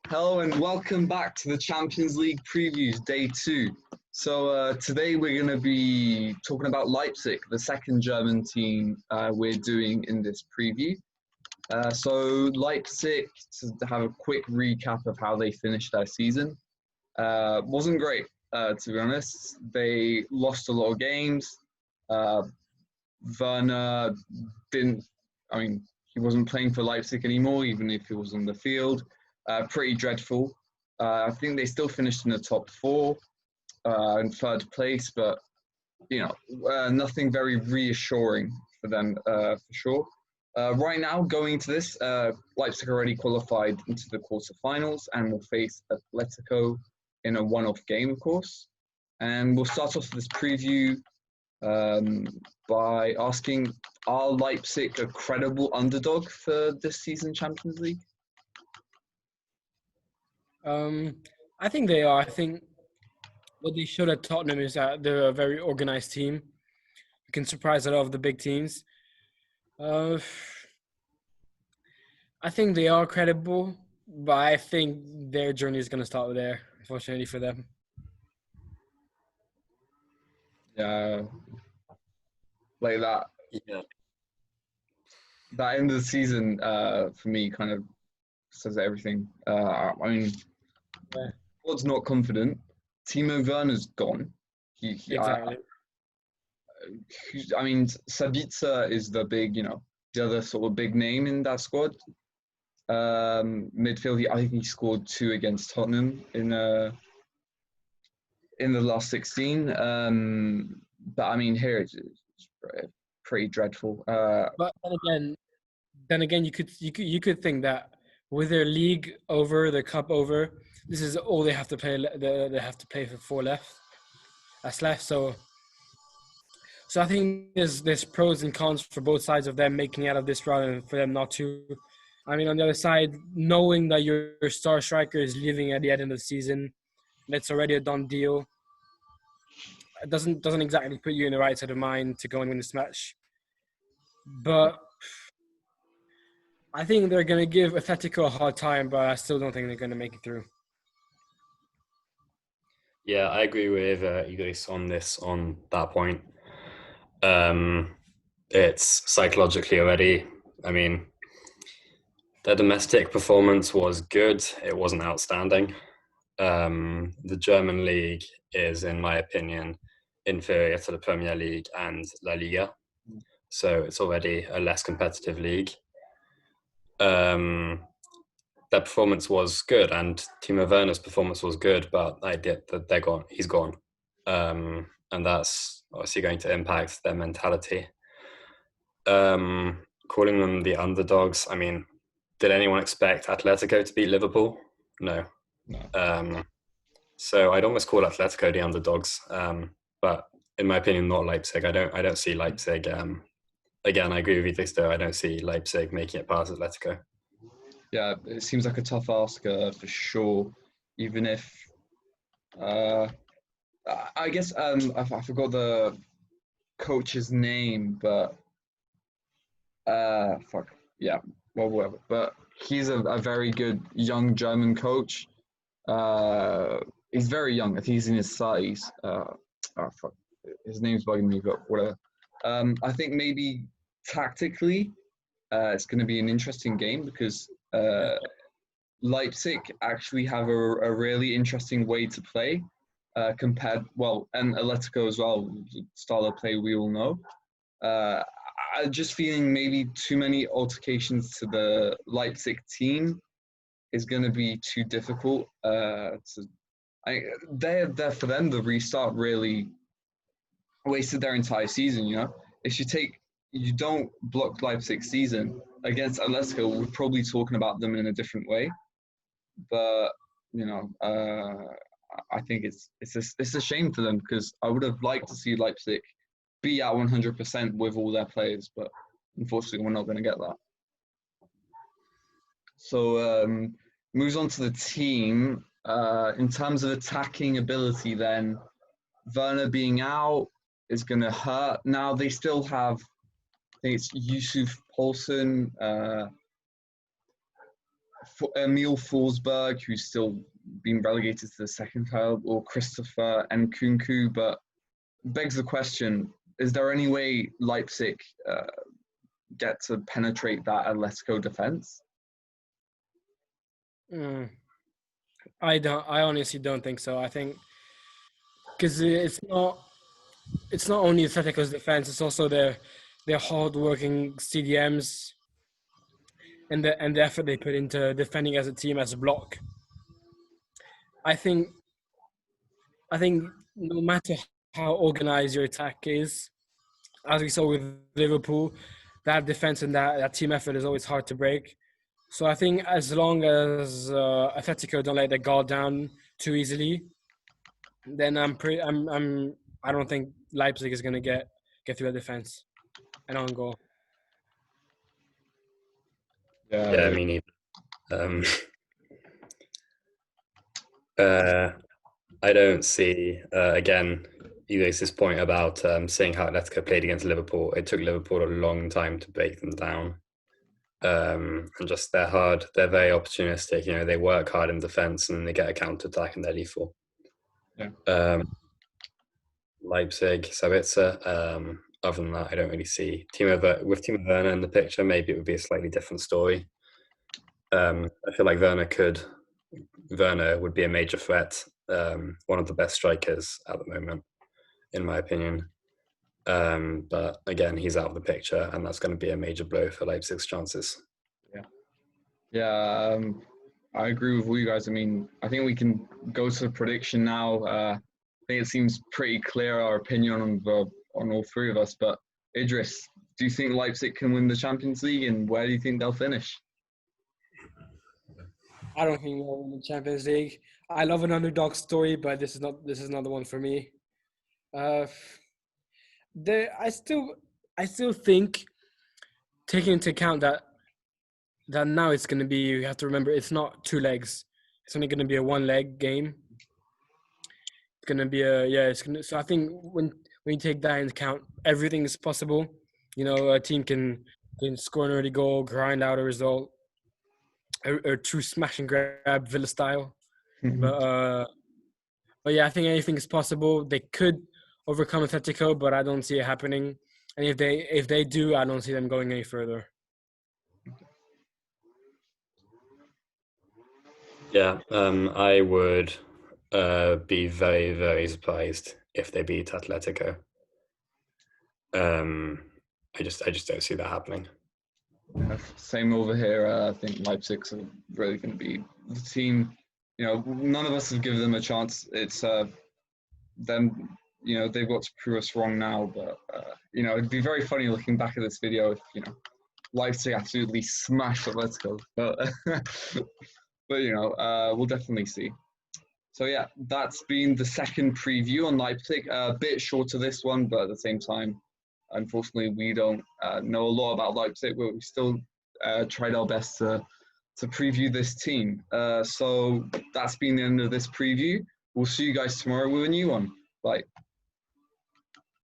Hello and welcome back to the Champions League previews, day two. Today we're going to be talking about Leipzig, the second German team we're doing in this preview. Leipzig, to have a quick recap of how they finished their season, wasn't great, to be honest. They lost a lot of games. Werner he wasn't playing for Leipzig anymore, even if he was on the field. Pretty dreadful. I think they still finished in the top four in third place, but nothing very reassuring for them for sure. Right now, going into this, Leipzig already qualified into the quarterfinals and will face Atletico in a one-off game, of course. And we'll start off this preview by asking, are Leipzig a credible underdog for this season's Champions League? I think they are. I think what they showed at Tottenham is that they're a very organized team. You can surprise a lot of the big teams. I think they are credible, but I think their journey is going to start there, unfortunately for them. Yeah, like that. Yeah. That end of the season, for me, kind of says everything. Squad's not confident. Timo Werner's gone. Exactly. Sabitzer is the big, the other sort of big name in that squad. Midfield, I think he scored 2 against Tottenham in the last 16. But here it's pretty dreadful. But then again, you could think that with their league over, their cup over, this is all they have to play. They have to play for 4 left. That's left. So I think there's pros and cons for both sides of them making out of this run and for them not to. On the other side, knowing that your star striker is leaving at the end of the season, that's already a done deal. It doesn't exactly put you in the right state of mind to go and win this match. But I think they're going to give Atletico a hard time, but I still don't think they're going to make it through. Yeah, I agree with Idris on that point. It's psychologically already. Their domestic performance was good. It wasn't outstanding. The German league is, in my opinion, inferior to the Premier League and La Liga. So it's already a less competitive league. Their performance was good, and Timo Werner's performance was good, but they're gone. He's gone, and that's obviously going to impact their mentality. Calling them the underdogs. Did anyone expect Atletico to beat Liverpool? No. So I'd almost call Atletico the underdogs, but in my opinion, not Leipzig. I don't see Leipzig. Again, I agree with Idris though. I don't see Leipzig making it past Atletico. Yeah, it seems like a tough ask for sure. Even if, I guess I forgot the coach's name, but whatever. But he's a very good young German coach. He's very young. I think he's in his 30s. His name's bugging me, but whatever. I think maybe tactically, it's going to be an interesting game because Leipzig actually have a really interesting way to play and Atletico as well, style of play we all know. I'm just feeling maybe too many altercations to the Leipzig team is going to be too difficult. They're for them, the restart really wasted their entire season, If you don't block Leipzig's season against Atletico, we're probably talking about them in a different way. But I think it's a shame for them because I would have liked to see Leipzig be at 100% with all their players, but unfortunately, we're not going to get that. So moves on to the team. In terms of attacking ability, then Werner being out is going to hurt. Now they still have, I think it's Yusuf Poulsen, Emil Forsberg, who's still been relegated to the second tier, or Christopher Nkunku. But begs the question: is there any way Leipzig get to penetrate that Atletico defense? I honestly don't think so. I think because it's not only Atletico's defense; it's also their hard-working CDMs and the effort they put into defending as a team, as a block. I think no matter how organized your attack is, as we saw with Liverpool, that defense and that team effort is always hard to break. So I think as long as Atletico don't let their guard down too easily, then I don't think Leipzig is gonna get through the defense and on goal. Yeah, me neither. I don't see again. Elias's point about seeing how Atletico played against Liverpool. It took Liverpool a long time to break them down. And just they're very opportunistic. You know, they work hard in defense and they get a counter attack and they're lethal. Yeah. Leipzig, Sabitzer. Other than that, I don't really see with Timo Werner in the picture. Maybe it would be a slightly different story. I feel like Werner would be a major threat. One of the best strikers at the moment, in my opinion. But again, he's out of the picture, and that's going to be a major blow for Leipzig's chances. Yeah. I agree with you guys. I mean, I think we can go to the prediction now. I think it seems pretty clear our opinion on all three of us. But Idris, do you think Leipzig can win the Champions League, and where do you think they'll finish? I don't think we'll win the Champions League. I love an underdog story, but this is not the one for me. I still think, taking into account that now it's going to be, you have to remember, it's not 2 legs. It's only going to be a 1-leg game. It's going to be so I think when you take that into account, everything is possible. You know, a team can score an early goal, grind out a result, a true smash and grab Villa style. But yeah, I think anything is possible. They could overcome Atletico, but I don't see it happening. And if they do, I don't see them going any further. Yeah, I would be very, very surprised if they beat Atletico. I just don't see that happening. Same over here. I think Leipzig's are really going to be the team. You know, none of us have given them a chance. It's them. You know, they've got to prove us wrong now. But you know, it'd be very funny looking back at this video if Leipzig absolutely smashed Atletico. But but you know, we'll definitely see. So yeah, that's been the second preview on Leipzig. A bit shorter this one, but at the same time, unfortunately, we don't know a lot about Leipzig, but we still tried our best to preview this team. So that's been the end of this preview. We'll see you guys tomorrow with a new one. Bye.